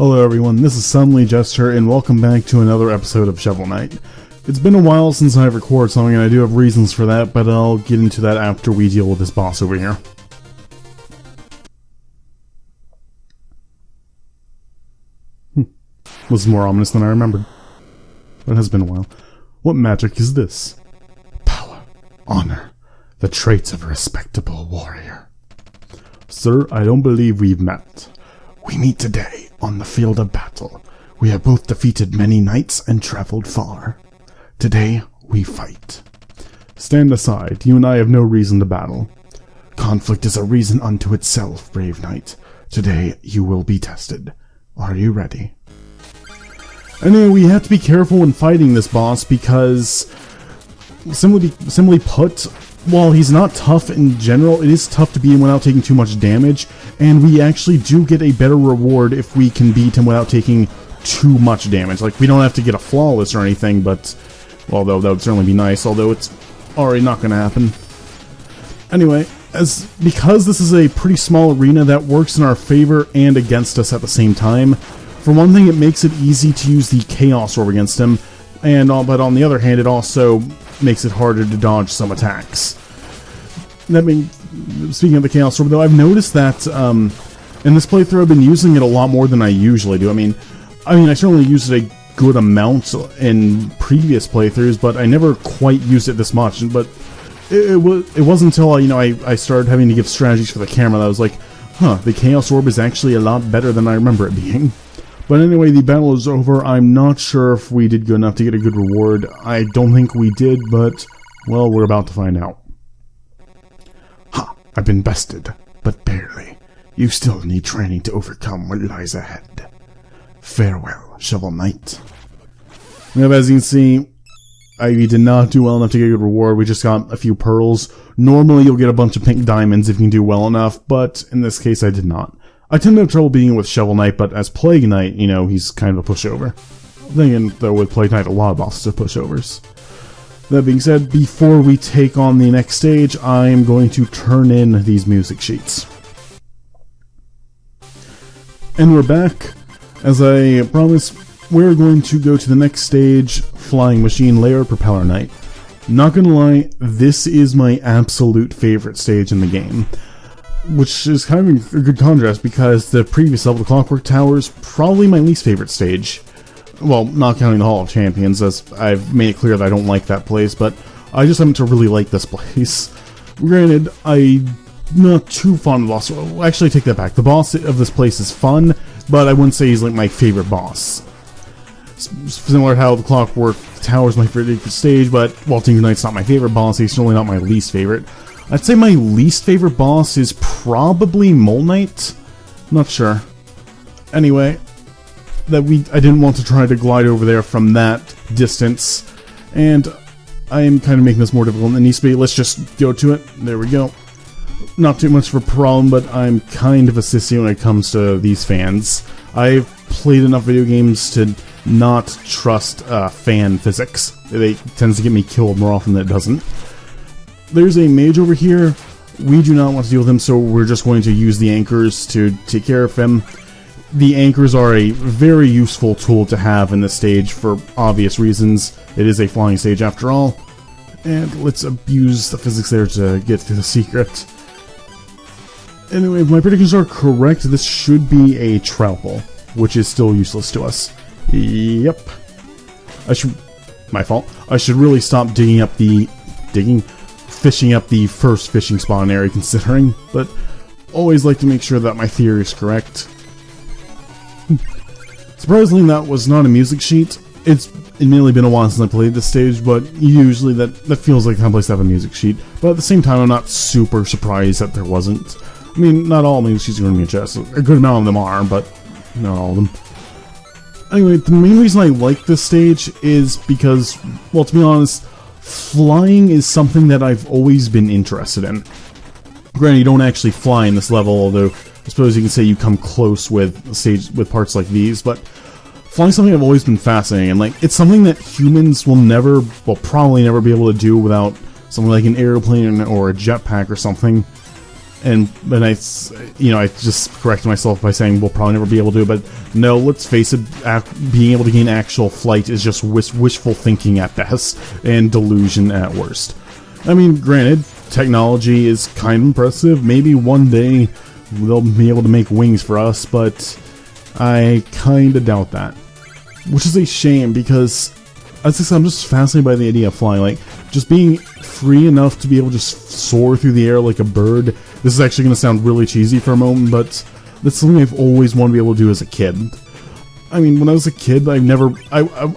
Hello everyone, this is Suddenly Jester, and welcome back to another episode of Shovel Knight. It's been a while since I've recorded something, and I do have reasons for that, but I'll get into that after we deal with this boss over here. This is more ominous than I remembered. But it has been a while. What magic is this? Power, honor, the traits of a respectable warrior. Sir, I don't believe we've met. We meet today on the field of battle. We have both defeated many knights and traveled far. Today, we fight. Stand aside, you and I have no reason to battle. Conflict is a reason unto itself, brave knight. Today, you will be tested. Are you ready? Anyway, we have to be careful when fighting this boss because, simply put, while he's not tough in general, it is tough to beat him without taking too much damage, and we actually do get a better reward if we can beat him without taking too much damage. Like, we don't have to get a flawless or anything, but, well, though, that would certainly be nice, although it's already not going to happen. Anyway, because this is a pretty small arena, that works in our favor and against us at the same time. For one thing, it makes it easy to use the Chaos Orb against him, but on the other hand, it also makes it harder to dodge some attacks. Speaking of the Chaos Orb, though, I've noticed that in this playthrough I've been using it a lot more than I usually do. I mean, I certainly used it a good amount in previous playthroughs, but I never quite used it this much. But it wasn't until I started having to give strategies for the camera that I was like, huh, the Chaos Orb is actually a lot better than I remember it being. But anyway, the battle is over. I'm not sure if we did good enough to get a good reward. I don't think we did, but, well, we're about to find out. Ha! I've been bested, but barely. You still need training to overcome what lies ahead. Farewell, Shovel Knight. Now, as you can see, we did not do well enough to get a good reward. We just got a few pearls. Normally, you'll get a bunch of pink diamonds if you can do well enough, but in this case, I did not. I tend to have trouble beating with Shovel Knight, but as Plague Knight, he's kind of a pushover. Then again, though, with Plague Knight, a lot of bosses are pushovers. That being said, before we take on the next stage, I am going to turn in these music sheets. And we're back. As I promised, we're going to go to the next stage, Flying Machine Layer Propeller Knight. Not gonna lie, this is my absolute favorite stage in the game. Which is kind of a good contrast because the previous level, the Clockwork Tower, is probably my least favorite stage. Well, not counting the Hall of Champions, as I've made it clear that I don't like that place, but I just happen to really like this place. Granted, I'm not too fond of the boss. Well, actually, I take that back. The boss of this place is fun, but I wouldn't say he's like my favorite boss. Similar to how the Clockwork Tower is my favorite stage, but Waltzing Knight's not my favorite boss, he's certainly not my least favorite. I'd say my least favorite boss is probably Mole Knight. Not sure. Anyway, I didn't want to try to glide over there from that distance, and I am kind of making this more difficult than it needs to be. Let's just go to it. There we go. Not too much of a problem, but I'm kind of a sissy when it comes to these fans. I've played enough video games to not trust fan physics. It tends to get me killed more often than it doesn't. There's a mage over here. We do not want to deal with him, so we're just going to use the anchors to take care of him. The anchors are a very useful tool to have in this stage for obvious reasons. It is a flying stage after all. And let's abuse the physics there to get to the secret. Anyway, if my predictions are correct, this should be a Trowel, which is still useless to us. Yep. My fault. I should really stop fishing up the first fishing spawn area, considering, but always like to make sure that my theory is correct. Surprisingly, that was not a music sheet. It's admittedly been a while since I played this stage, but usually that feels like the kind of place to have a music sheet. But at the same time, I'm not super surprised that there wasn't. I mean, not all music sheets are going to be in chess. A good amount of them are, but not all of them. Anyway, the main reason I like this stage is because, well, to be honest, flying is something that I've always been interested in. Granted, you don't actually fly in this level, although I suppose you can say you come close with parts like these, but flying is something I've always been fascinating, and it's something that humans will probably never be able to do without something like an airplane or a jetpack or something. And I just corrected myself by saying we'll probably never be able to, but no, let's face it, being able to gain actual flight is just wishful thinking at best, and delusion at worst. I mean, granted, technology is kind of impressive. Maybe one day they'll be able to make wings for us, but I kind of doubt that. Which is a shame, because as I said, I'm just fascinated by the idea of flying. Like, just being free enough to be able to just soar through the air like a bird. This is actually going to sound really cheesy for a moment, but that's something I've always wanted to be able to do as a kid. I mean, when I was a kid, I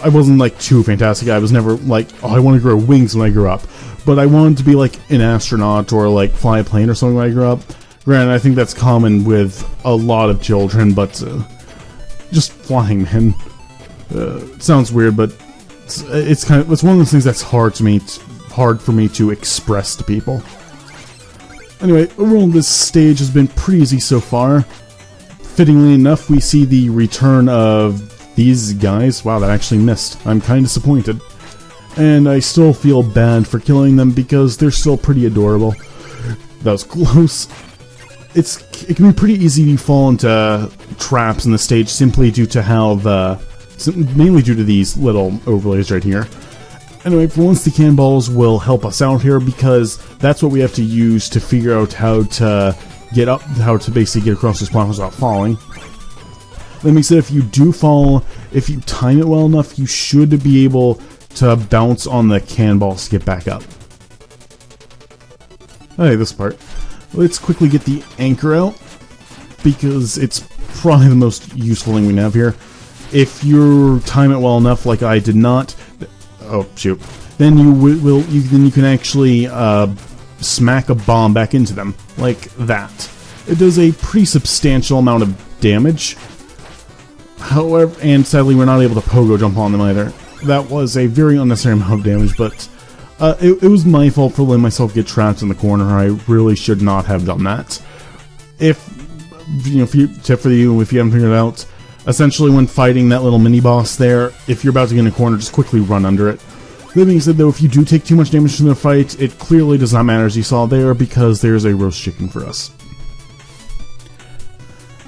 wasn't like too fantastic. I was never like, oh, I want to grow wings when I grew up. But I wanted to be like an astronaut or like fly a plane or something when I grew up. Granted, I think that's common with a lot of children, but just flying, man. It sounds weird, but it's one of those things that's hard for me to express to people. Anyway, overall this stage has been pretty easy so far. Fittingly enough, we see the return of these guys. Wow, that actually missed. I'm kind of disappointed. And I still feel bad for killing them because they're still pretty adorable. That was close. It can be pretty easy to fall into traps in the stage simply due to how mainly due to these little overlays right here. Anyway, for once the cannonballs will help us out here because that's what we have to use to figure out how to basically get across this platform without falling. That means that if you do fall, if you time it well enough, you should be able to bounce on the cannonballs to get back up. Okay, this part. Let's quickly get the anchor out because it's probably the most useful thing we have here. If you time it well enough, like I did not, oh shoot, then you can actually smack a bomb back into them like that. It does a pretty substantial amount of damage. However, and sadly, we're not able to pogo jump on them either. That was a very unnecessary amount of damage, but it was my fault for letting myself get trapped in the corner. I really should not have done that. Tip for you, if you haven't figured it out. Essentially, when fighting that little mini-boss there, if you're about to get in a corner, just quickly run under it. That being said, though, if you do take too much damage from the fight, it clearly does not matter, as you saw there, because there's a roast chicken for us.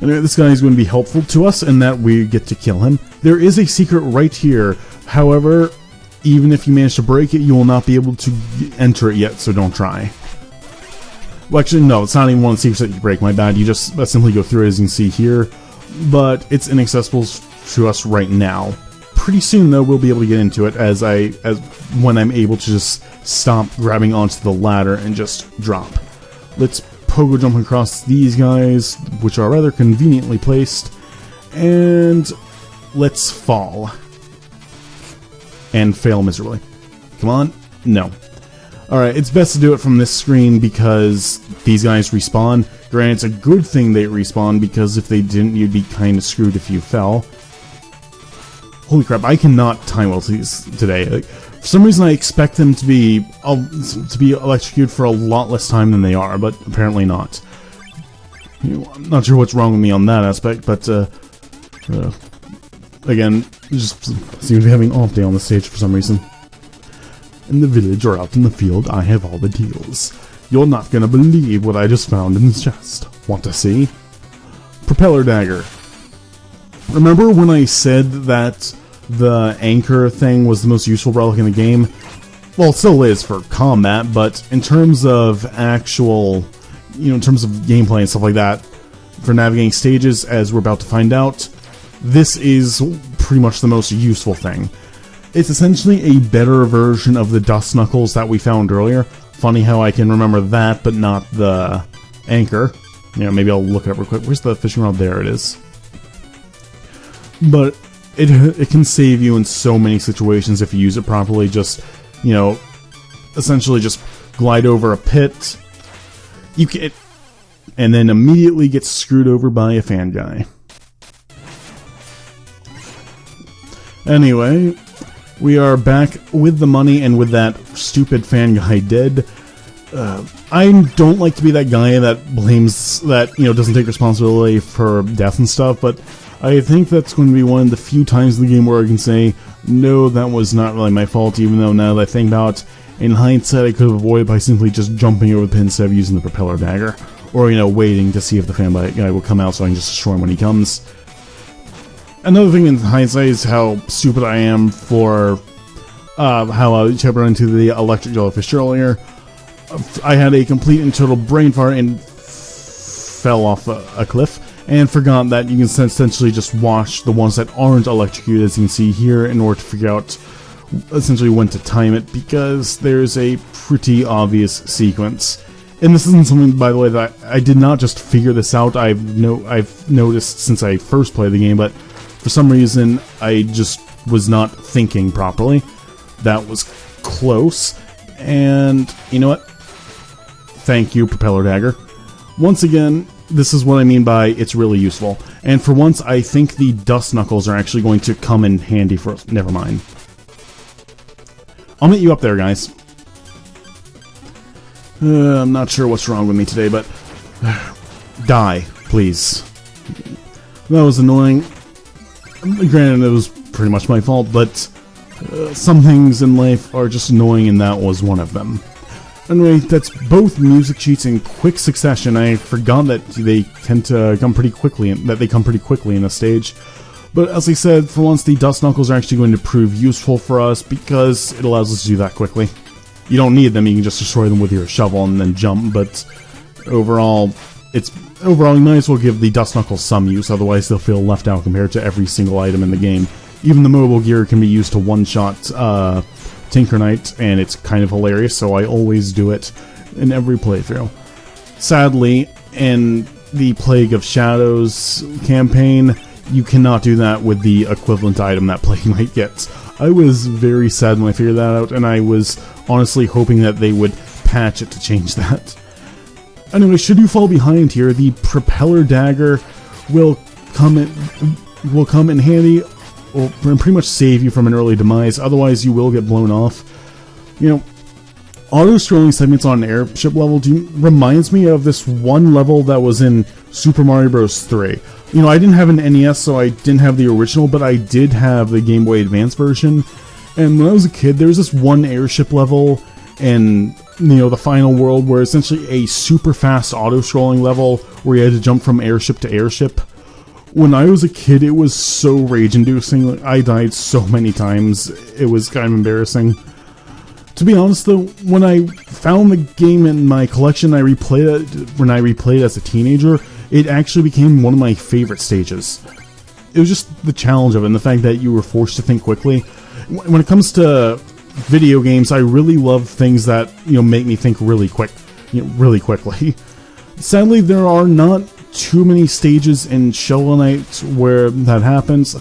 Anyway, this guy is going to be helpful to us in that we get to kill him. There is a secret right here. However, even if you manage to break it, you will not be able to enter it yet, so don't try. Well, actually, no, it's not even one of the secrets that you break, my bad. You just simply go through it, as you can see here. But it's inaccessible to us right now. Pretty soon, though, we'll be able to get into it as when I'm able to just stop grabbing onto the ladder and just drop. Let's pogo jump across these guys, which are rather conveniently placed, and let's fall. And fail miserably. Come on. No. Alright, it's best to do it from this screen because these guys respawn. Granted, it's a good thing they respawn because if they didn't, you'd be kind of screwed if you fell. Holy crap, I cannot time well these today. Like, for some reason I expect them to be electrocuted for a lot less time than they are, but apparently not. I'm not sure what's wrong with me on that aspect, but again, just seem to be having an off day on the stage for some reason. In the village or out in the field, I have all the deals. You're not gonna believe what I just found in this chest. Want to see? Propeller dagger. Remember when I said that the anchor thing was the most useful relic in the game? Well, it still is for combat, but in terms of actual, in terms of gameplay and stuff like that, for navigating stages, as we're about to find out, this is pretty much the most useful thing. It's essentially a better version of the dust knuckles that we found earlier. Funny how I can remember that, but not the anchor. Maybe I'll look it up real quick. Where's the fishing rod? There it is. But it can save you in so many situations if you use it properly. Just, essentially just glide over a pit. You can, and then immediately get screwed over by a fan guy. Anyway, we are back with the money and with that stupid fan guy dead. I don't like to be that guy that blames, doesn't take responsibility for death and stuff, but I think that's going to be one of the few times in the game where I can say, no, that was not really my fault, even though now that I think about it, in hindsight I could have avoided by simply just jumping over the pin instead of using the propeller dagger. or, you know, waiting to see if the fanboy guy will come out so I can just destroy him when he comes. Another thing in hindsight is how stupid I am for how I run into the electric jellyfish earlier. I had a complete and total brain fart and fell off a cliff, and forgot that you can essentially just watch the ones that aren't electrocuted, as you can see here, in order to figure out essentially when to time it, because there's a pretty obvious sequence. And this isn't something, by the way, that I did not just figure this out. I've noticed since I first played the game, but for some reason I just was not thinking properly. That was close, and you know what? Thank you, Propeller Dagger. Once again, this is what I mean by it's really useful. And for once, I think the Dust Knuckles are actually going to come in handy for us. Never mind. I'll meet you up there, guys. I'm not sure what's wrong with me today, but die, please. That was annoying. Granted, it was pretty much my fault, but some things in life are just annoying, and that was one of them. Anyway, that's both music sheets in quick succession. I forgot that they tend to come pretty quickly, in a stage. But as I said, for once, the Dust Knuckles are actually going to prove useful for us because it allows us to do that quickly. You don't need them; you can just destroy them with your shovel and then jump. But overall, you might as well give the Dust Knuckles some use. Otherwise, they'll feel left out compared to every single item in the game. Even the mobile gear can be used to one-shot Tinker Knight, and it's kind of hilarious, so I always do it in every playthrough. Sadly, in the Plague of Shadows campaign, you cannot do that with the equivalent item that Plague Knight gets. I was very sad when I figured that out, and I was honestly hoping that they would patch it to change that. Anyway, should you fall behind here, the Propeller Dagger will come in handy, or pretty much save you from an early demise. Otherwise, you will get blown off. You know, auto-scrolling segments on an airship level reminds me of this one level that was in Super Mario Bros. 3. You know, I didn't have an NES, so I didn't have the original, but I did have the Game Boy Advance version. And when I was a kid, there was this one airship level in, you know, the final world, where essentially a super fast auto-scrolling level where you had to jump from airship to airship. When I was a kid, it was so rage-inducing. I died so many times. It was kind of embarrassing. To be honest, though, when I found the game in my collection, when I replayed it as a teenager, it actually became one of my favorite stages. It was just the challenge of it, and the fact that you were forced to think quickly. When it comes to video games, I really love things that, you know, make me think really quickly. Sadly, there are not too many stages in Shovel Knight where that happens.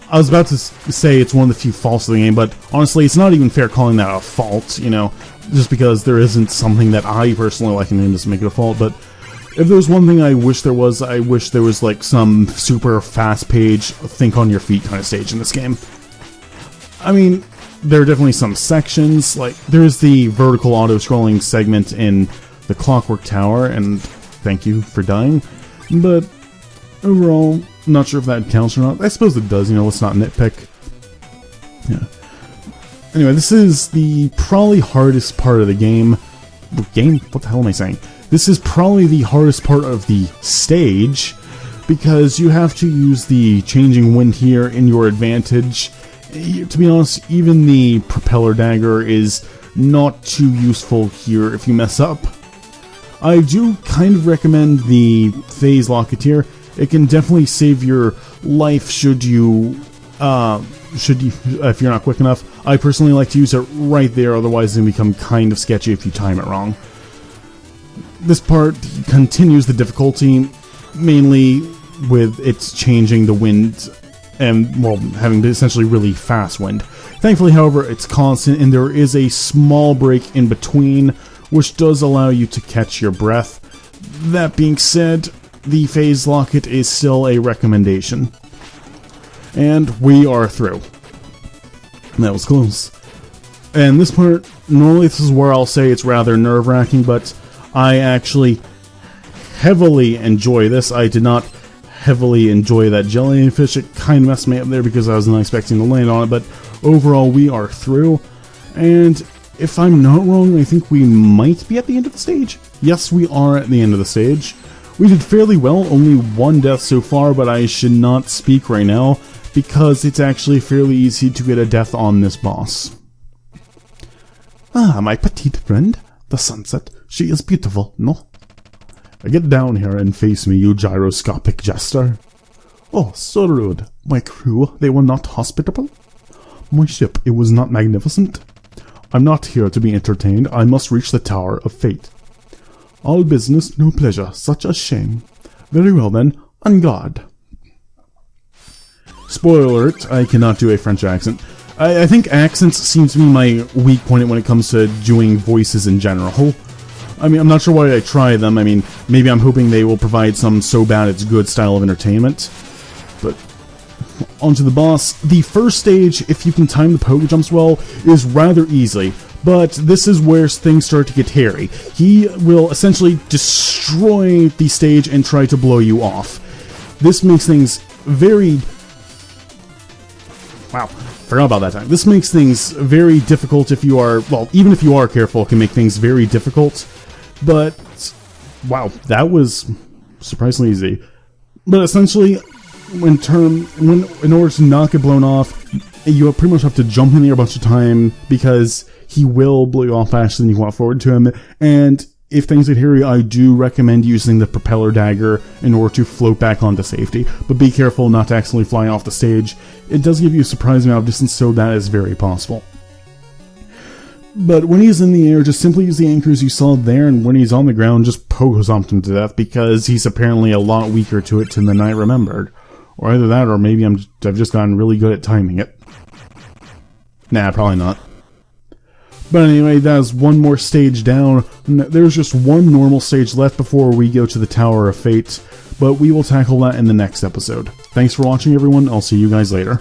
I was about to say it's one of the few faults of the game, but honestly, it's not even fair calling that a fault, you know, just because there isn't something that I personally like in the game doesn't make it a fault. But if there's one thing I wish there was like some super fast page, think on your feet kind of stage in this game. I mean, there are definitely some sections, like there's the vertical auto-scrolling segment in the Clockwork Tower, and thank you for dying, but overall, I'm not sure if that counts or not. I suppose it does, you know, let's not nitpick. Yeah. Anyway, this is the probably hardest part of the game. What the hell am I saying? This is probably the hardest part of the stage, because you have to use the changing wind here in your advantage. To be honest, even the Propeller Dagger is not too useful here if you mess up. I do kind of recommend the Phase Locket. It can definitely save your life if you're not quick enough. I personally like to use it right there, otherwise it can become kind of sketchy if you time it wrong. This part continues the difficulty, mainly with its changing the wind, and, well, having essentially really fast wind. Thankfully, however, it's constant, and there is a small break in between, which does allow you to catch your breath. That being said, the Phase Locket is still a recommendation. And we are through. That was close. And this part, normally this is where I'll say it's rather nerve-wracking, but I actually heavily enjoy this. I did not heavily enjoy that jellyfish. It kind of messed me up there because I was not expecting to land on it, but overall we are through. And if I'm not wrong, I think we might be at the end of the stage. Yes, we are at the end of the stage. We did fairly well, only one death so far, but I should not speak right now, because it's actually fairly easy to get a death on this boss. Ah, my petite friend, the sunset. She is beautiful, no? Get down here and face me, you gyroscopic jester. Oh, so rude. My crew, they were not hospitable? My ship, it was not magnificent? I'm not here to be entertained, I must reach the Tower of Fate. All business, no pleasure, such a shame. Very well then, on guard. Spoiler alert, I cannot do a French accent. I think accents seem to be my weak point when it comes to doing voices in general. I mean, I'm not sure why I try them. I mean, maybe I'm hoping they will provide some so bad it's good style of entertainment. But onto the boss. The first stage, if you can time the pogo jumps well, is rather easy. But this is where things start to get hairy. He will essentially destroy the stage and try to blow you off. This makes things very... Wow, forgot about that time. This makes things very difficult if you are... Well, even if you are careful, it can make things very difficult. But, wow, that was surprisingly easy. But essentially, in order to not get blown off, you pretty much have to jump in the air a bunch of time, because he will blow you off faster than you walk forward to him. And if things get hairy, I do recommend using the propeller dagger in order to float back onto safety. But be careful not to accidentally fly off the stage. It does give you a surprising amount of distance, so that is very possible. But when he's in the air, just simply use the anchors you saw there, and when he's on the ground, just pogo stomp him to death, because he's apparently a lot weaker to it than I remembered. Or either that, or maybe I've just gotten really good at timing it. Nah, probably not. But anyway, that's one more stage down. There's just one normal stage left before we go to the Tower of Fate, but we will tackle that in the next episode. Thanks for watching, everyone. I'll see you guys later.